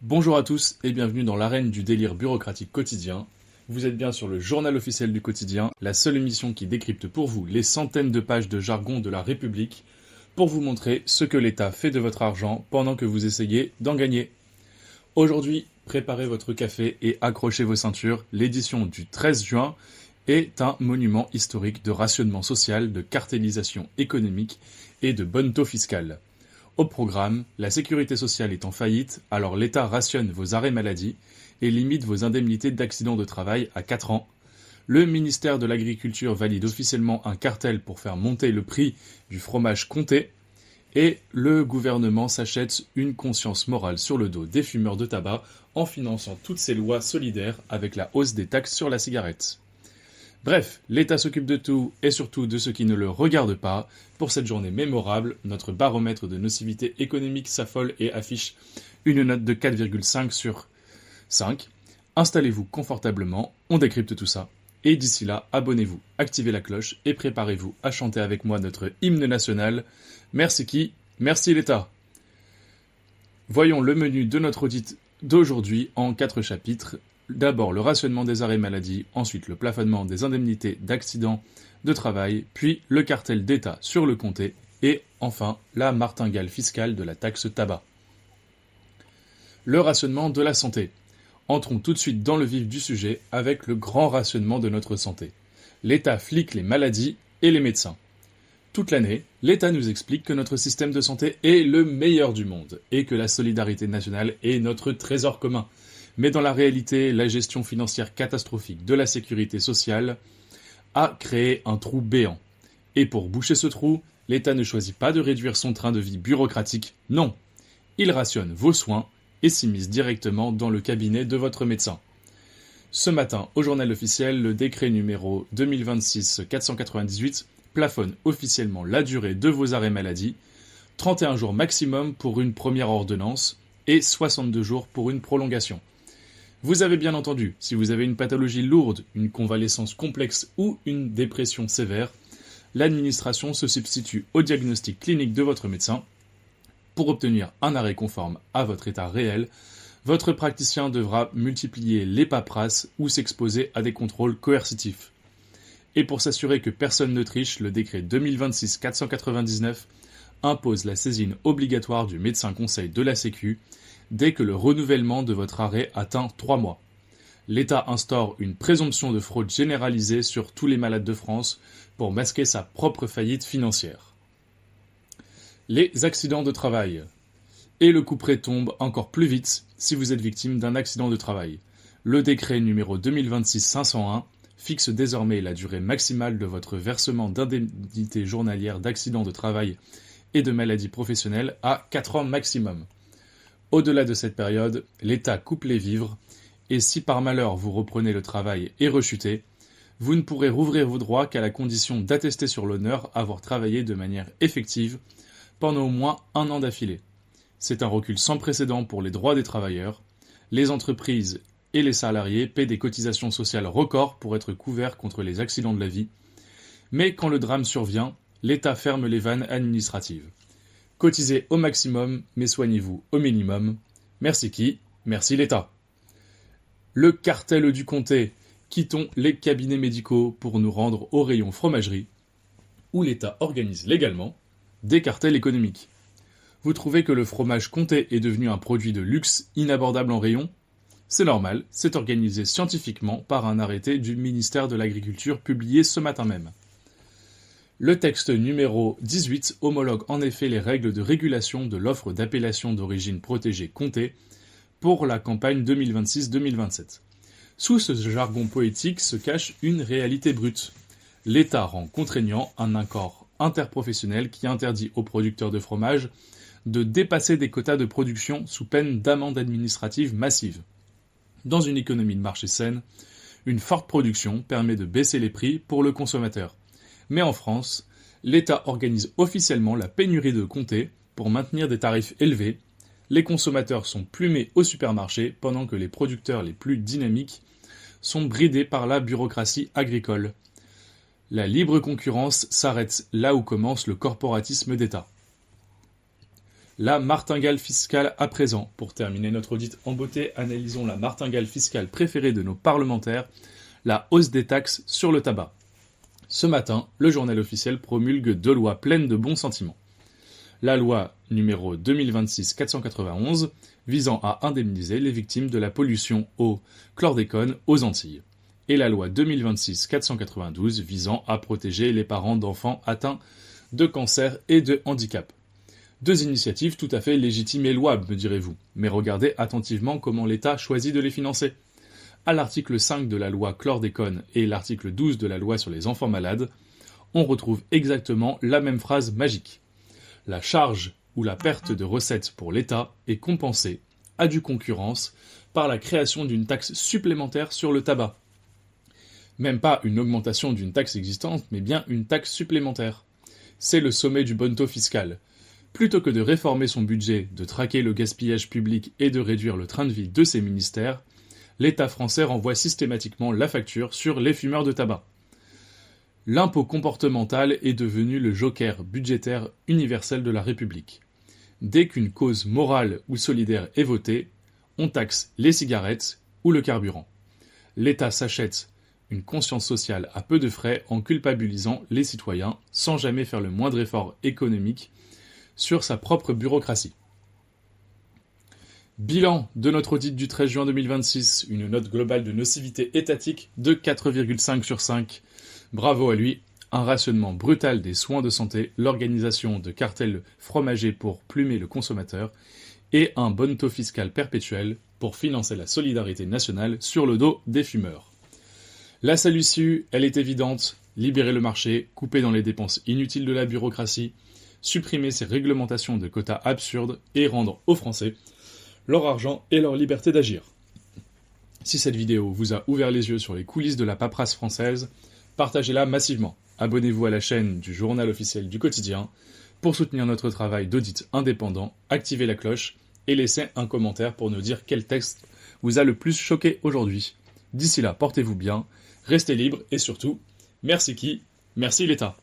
Bonjour à tous et bienvenue dans l'arène du délire bureaucratique quotidien. Vous êtes bien sur le journal officiel du quotidien, la seule émission qui décrypte pour vous les centaines de pages de jargon de la République pour vous montrer ce que l'État fait de votre argent pendant que vous essayez d'en gagner. Aujourd'hui, préparez votre café et accrochez vos ceintures. L'édition du 13 juin est un monument historique de rationnement social, de cartélisation économique et de bonne taux fiscale. Au programme, la sécurité sociale est en faillite, alors l'État rationne vos arrêts maladie et limite vos indemnités d'accident de travail à 4 ans. Le ministère de l'Agriculture valide officiellement un cartel pour faire monter le prix du fromage Comté. Et le gouvernement s'achète une conscience morale sur le dos des fumeurs de tabac en finançant toutes ces lois solidaires avec la hausse des taxes sur la cigarette. Bref, l'État s'occupe de tout et surtout de ce qui ne le regarde pas. Pour cette journée mémorable, notre baromètre de nocivité économique s'affole et affiche une note de 4,5 sur 5. Installez-vous confortablement, on décrypte tout ça. Et d'ici là, abonnez-vous, activez la cloche et préparez-vous à chanter avec moi notre hymne national. Merci qui ? Merci l'État. Voyons le menu de notre audit d'aujourd'hui en 4 chapitres. D'abord le rationnement des arrêts maladie, ensuite le plafonnement des indemnités d'accident de travail, puis le cartel d'État sur le Comté, et enfin la martingale fiscale de la taxe tabac. Le rationnement de la santé. Entrons tout de suite dans le vif du sujet avec le grand rationnement de notre santé. L'État flique les maladies et les médecins. Toute l'année, l'État nous explique que notre système de santé est le meilleur du monde et que la solidarité nationale est notre trésor commun. Mais dans la réalité, la gestion financière catastrophique de la sécurité sociale a créé un trou béant. Et pour boucher ce trou, l'État ne choisit pas de réduire son train de vie bureaucratique, non. Il rationne vos soins et s'immisce directement dans le cabinet de votre médecin. Ce matin, au journal officiel, le décret numéro 2026-498 plafonne officiellement la durée de vos arrêts maladie, 31 jours maximum pour une première ordonnance et 62 jours pour une prolongation. Vous avez bien entendu, si vous avez une pathologie lourde, une convalescence complexe ou une dépression sévère, l'administration se substitue au diagnostic clinique de votre médecin. Pour obtenir un arrêt conforme à votre état réel, votre praticien devra multiplier les paperasses ou s'exposer à des contrôles coercitifs. Et pour s'assurer que personne ne triche, le décret 2026-499 impose la saisine obligatoire du médecin conseil de la Sécu dès que le renouvellement de votre arrêt atteint 3 mois. L'État instaure une présomption de fraude généralisée sur tous les malades de France pour masquer sa propre faillite financière. Les accidents de travail. Et le couperet tombe encore plus vite si vous êtes victime d'un accident de travail. Le décret numéro 2026-501 fixe désormais la durée maximale de votre versement d'indemnité journalière d'accident de travail et de maladie professionnelle à 4 ans maximum. Au-delà de cette période, l'État coupe les vivres, et si par malheur vous reprenez le travail et rechutez, vous ne pourrez rouvrir vos droits qu'à la condition d'attester sur l'honneur avoir travaillé de manière effective pendant au moins 1 an d'affilée. C'est un recul sans précédent pour les droits des travailleurs. Les entreprises et les salariés paient des cotisations sociales records pour être couverts contre les accidents de la vie. Mais quand le drame survient, l'État ferme les vannes administratives. Cotisez au maximum, mais soignez-vous au minimum. Merci qui ? Merci l'État. Le cartel du Comté. Quittons les cabinets médicaux pour nous rendre au rayon fromagerie, où l'État organise légalement des cartels économiques. Vous trouvez que le fromage Comté est devenu un produit de luxe inabordable en rayon ? C'est normal, c'est organisé scientifiquement par un arrêté du ministère de l'Agriculture publié ce matin même. Le texte numéro 18 homologue en effet les règles de régulation de l'offre d'appellation d'origine protégée Comté pour la campagne 2026-2027. Sous ce jargon poétique se cache une réalité brute. L'État rend contraignant un accord interprofessionnel qui interdit aux producteurs de fromage de dépasser des quotas de production sous peine d'amende administrative massive. Dans une économie de marché saine, une forte production permet de baisser les prix pour le consommateur. Mais en France, l'État organise officiellement la pénurie de Comté pour maintenir des tarifs élevés. Les consommateurs sont plumés au supermarché pendant que les producteurs les plus dynamiques sont bridés par la bureaucratie agricole. La libre concurrence s'arrête là où commence le corporatisme d'État. La martingale fiscale à présent. Pour terminer notre audit en beauté, analysons la martingale fiscale préférée de nos parlementaires, la hausse des taxes sur le tabac. Ce matin, le journal officiel promulgue 2 lois pleines de bons sentiments. La loi numéro 2026-491 visant à indemniser les victimes de la pollution au chlordécone aux Antilles. Et la loi 2026-492 visant à protéger les parents d'enfants atteints de cancer et de handicap. 2 initiatives tout à fait légitimes et louables, me direz-vous, mais regardez attentivement comment l'État choisit de les financer. À l'article 5 de la loi chlordécone et l'article 12 de la loi sur les enfants malades, on retrouve exactement la même phrase magique. La charge ou la perte de recettes pour l'État est compensée, à due concurrence, par la création d'une taxe supplémentaire sur le tabac. Même pas une augmentation d'une taxe existante, mais bien une taxe supplémentaire. C'est le sommet du bonneteau fiscal. Plutôt que de réformer son budget, de traquer le gaspillage public et de réduire le train de vie de ses ministères, l'État français renvoie systématiquement la facture sur les fumeurs de tabac. L'impôt comportemental est devenu le joker budgétaire universel de la République. Dès qu'une cause morale ou solidaire est votée, on taxe les cigarettes ou le carburant. L'État s'achète une conscience sociale à peu de frais en culpabilisant les citoyens sans jamais faire le moindre effort économique sur sa propre bureaucratie. Bilan de notre audit du 13 juin 2026, une note globale de nocivité étatique de 4,5 sur 5. Bravo à lui, un rationnement brutal des soins de santé, l'organisation de cartels fromagers pour plumer le consommateur et un bonneteau fiscal perpétuel pour financer la solidarité nationale sur le dos des fumeurs. La seule issue, elle est évidente, libérer le marché, couper dans les dépenses inutiles de la bureaucratie, supprimer ces réglementations de quotas absurdes et rendre aux Français leur argent et leur liberté d'agir. Si cette vidéo vous a ouvert les yeux sur les coulisses de la paperasse française, partagez-la massivement. Abonnez-vous à la chaîne du journal officiel du quotidien pour soutenir notre travail d'audit indépendant, activez la cloche et laissez un commentaire pour nous dire quel texte vous a le plus choqué aujourd'hui. D'ici là, portez-vous bien, restez libres et surtout, merci qui ? Merci l'État.